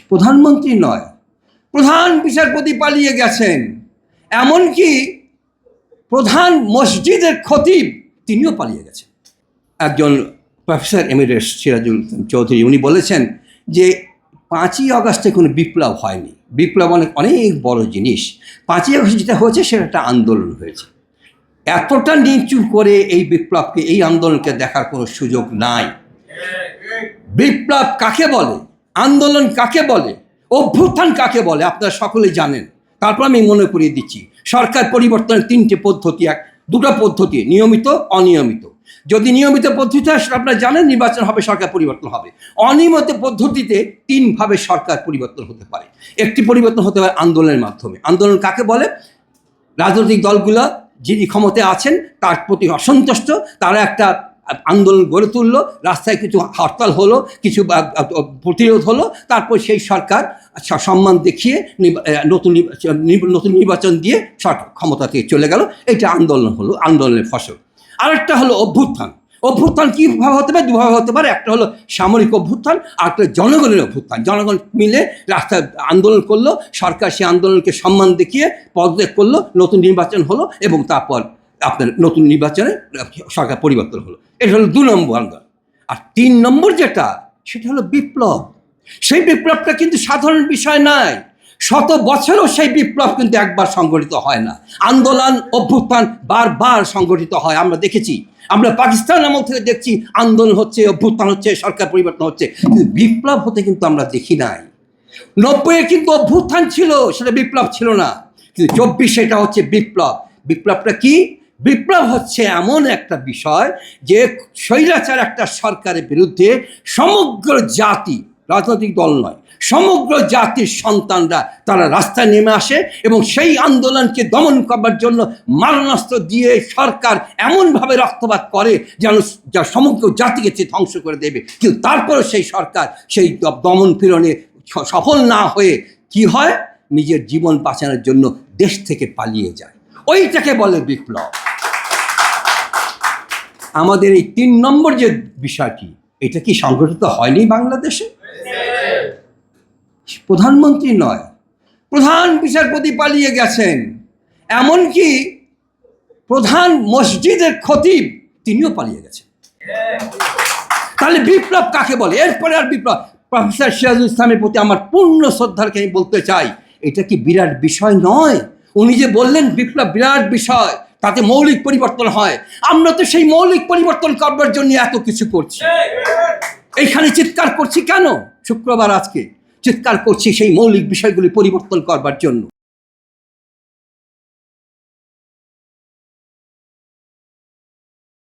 প্রধানমন্ত্রী নয়, প্রধান বিচারপতি পালিয়ে গেছেন। এমনকি প্রধান মসজিদের খতিব তিনিও পালিয়ে গেছেন। একজন প্রফেসর এমিরেটস সিরাজুল চৌধুরী উনি বলেছেন যে 5ই আগস্টে কোনো বিপ্লব হয়নি। বিপ্লব অনেক বড় জিনিস। 5ই আগস্ট যেটা হয়েছে সেটা একটা আন্দোলন হয়েছে। এতটা নিচু করে এই বিপ্লবকে, এই আন্দোলনকে দেখার কোনো সুযোগ নাই। বিপ্লব কাকে বলে, আন্দোলন কাকে বলে, অভ্যুত্থান কাকে বলে আপনারা সকলেই জানেন। তারপর আমি মনে করিয়ে দিচ্ছি, সরকার পরিবর্তনের 3টে পদ্ধতি, দুটো পদ্ধতি, নিয়মিত অনিয়মিত। যদি নিয়মিত পদ্ধতি হয় সেটা আপনারা জানেন, নির্বাচন হবে, সরকার পরিবর্তন হবে। অনিয়মিত পদ্ধতিতে 3ভাবে সরকার পরিবর্তন হতে পারে। একটি পরিবর্তন হতে পারে আন্দোলনের মাধ্যমে। আন্দোলন কাকে বলে? রাজনৈতিক দলগুলো যিনি ক্ষমতায় আছেন তার প্রতি অসন্তুষ্ট, তারা একটা আন্দোলন গড়ে তুললো, রাস্তায় কিছু হরতাল হলো, কিছু প্রতিরোধ হলো, তারপর সেই সরকার সম্মান দেখিয়ে নতুন নির্বাচন দিয়ে সরকার ক্ষমতা থেকে চলে গেল। এটা আন্দোলন হলো, আন্দোলনের ফসল। আরেকটা হলো অভ্যুত্থান। অভ্যুত্থান কীভাবে হতে পারে? দুভাবে হতে পারে। একটা হলো সামরিক অভ্যুত্থান, আর একটা জনগণের অভ্যুত্থান। জনগণ মিলে রাস্তায় আন্দোলন করলো, সরকার সেই আন্দোলনকে সম্মান দেখিয়ে পদত্যাগ করলো, নতুন নির্বাচন হলো, এবং তারপর আপনার নতুন নির্বাচনে সরকার পরিবর্তন হলো। এটা হলো 2 নম্বর আন্দোলন। আর 3 নম্বর যেটা, সেটা হলো বিপ্লব। সেই বিপ্লবটা কিন্তু সাধারণ বিষয় নয়। শত বছরও সেই বিপ্লব কিন্তু একবার সংগঠিত হয় না। আন্দোলন অভ্যুত্থান বারবার সংগঠিত হয়, আমরা দেখেছি। আমরা পাকিস্তান আমল থেকে দেখছি আন্দোলন হচ্ছে, অভ্যুত্থান হচ্ছে, সরকার পরিবর্তন হচ্ছে, কিন্তু বিপ্লব হতে কিন্তু আমরা দেখি নাই। 90-এ কিন্তু অভ্যুত্থান ছিল, সেটা বিপ্লব ছিল না। কিন্তু 24 এটা হচ্ছে বিপ্লব। বিপ্লবটা কি? বিপ্লব হচ্ছে এমন একটা বিষয় যে স্বৈরাচার একটা সরকারের বিরুদ্ধে সমগ্র জাতি, রাজনৈতিক দল নয়, সমগ্র জাতির সন্তানরা তারা রাস্তায় নেমে আসে এবং সেই আন্দোলনকে দমন করবার জন্য মারণাস্ত্র দিয়ে সরকার এমনভাবে রক্তপাত করে যেন যা সমগ্র জাতিকে ধ্বংস করে দেবে। কিন্তু তারপরও সেই সরকার সেই দমন পীড়নে সফল না হয়ে কি হয়, নিজের জীবন বাঁচানোর জন্য দেশ থেকে পালিয়ে যায়। ওইটাকে বলে বিপ্লব। আমাদের এই 3 নম্বর যে বিষয়টি, এটা কি সংগঠিত হয়নি বাংলাদেশে? প্রধানমন্ত্রী নয়, প্রধান বিচারপতি পালিয়ে গেছেন। এমনকি প্রধান মসজিদের খতিব তিনিও পালিয়ে গেছেন। তাহলে বিপ্লব কাকে বলে? এরপরে আর বিপ্লব, প্রফেসর সিরাজুল ইসলামের প্রতি আমার পূর্ণ শ্রদ্ধাকে আমি বলতে চাই, এটা কি বিরাট বিষয় নয়? উনি যে বললেন বিপ্লব বিরাট বিষয়, তাতে মৌলিক পরিবর্তন হয়। আমরা তো সেই মৌলিক পরিবর্তন করবার জন্য এত কিছু করছি। এইখানে চিৎকার করছি কেন? শুক্রবার আজকে চিৎকার করছি সেই মৌলিক বিষয়গুলি পরিবর্তন করবার জন্য।